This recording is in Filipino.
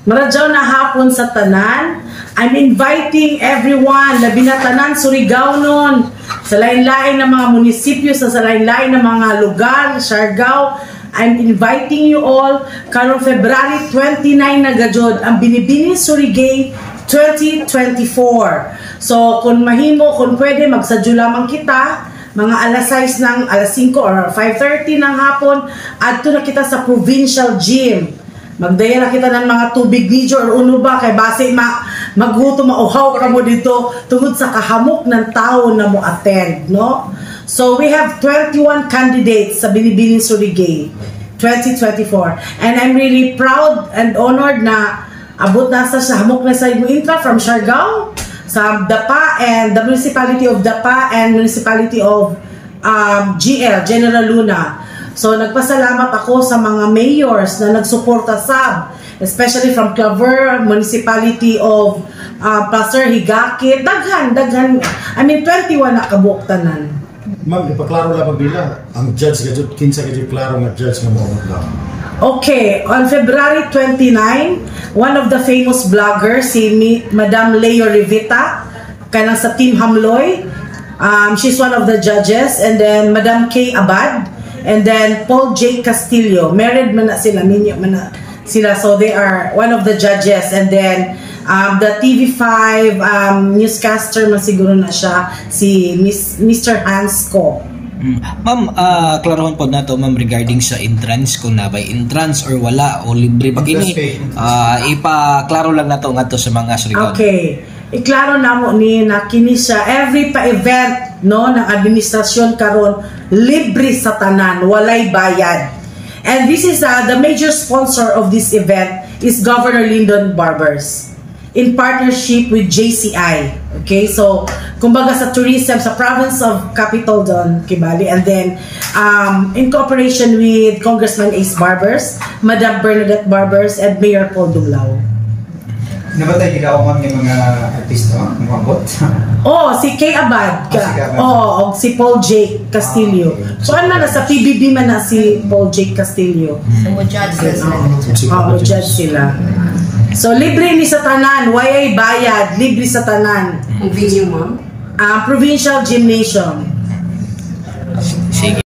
Maradyaw na hapon sa tanan. I'm inviting everyone, labi na tanan, Surigao nun, sa lain-lain na mga munisipyo, sa lain-lain na mga lugar, Siargao. I'm inviting you all karong February 29 na gajod ang Binibining Surigay 2024. So kung mahimo, kung pwede, magsadyo lamang kita mga alas 6 ng alas 5 or 5:30 ng hapon, adto na kita sa provincial gym. Magdaya na kita ng mga tubig medyo or uno ba kay base maghuto mauhaw ka mo dito tungod sa kahamok ng tao na mo attend, no? So we have 21 candidates sa Binibining Surigay 2024, and I'm really proud and honored na abot na sa hamok na sa intra from Siargao, sa Dapa and the municipality of Dapa and municipality of GL, General Luna. So nagpasalamat ako sa mga mayors na nagsuporta sa, especially from Claver, municipality of Placer, Higakit, daghan, I mean 21 na kabuok tanan. Ma'am, ipaklaro lang pagdila, ang judge gadyo, kinsa gadyo klaro nga judge nga mo lang. Okay, on February 29, one of the famous vloggers, si Madam Leo Rivita, kanang sa Team Hamloy, she's one of the judges, and then Madam Kay Abad, and then Paul J. Castillo. Married man na sila, minyo man na sila, so they are one of the judges, and then the TV5 newscaster man siguro na siya, si Mr. Hans Ko. Ma'am, klarohon po nato ma'am regarding sa entrance, kung na by entrance or wala o libre pag ini, ipaklaro lang nato ngadto sa mga Surigao. Okay, iklaro namo ni na kini siya every pa-event no ng administrasyon karon libre sa tanan, walay bayad. And this is the major sponsor of this event is Governor Lyndon Barbers in partnership with JCI. Okay, so kumbaga sa tourism sa province of Capital Don, Kibali, and then in cooperation with Congressman Ace Barbers, Madam Bernadette Barbers, and Mayor Paul Dumlao. Nabatay ginawa ng mga artista, mga bot? Oh, si Kay Abad. Oh, si Paul J. Castillo. So ano na sa PBB man na si Paul J. Castillo. Judge sila. So libre ni sa tanan, wayay bayad, libre sa tanan. Ang venue mo? Provincial Gymnasium.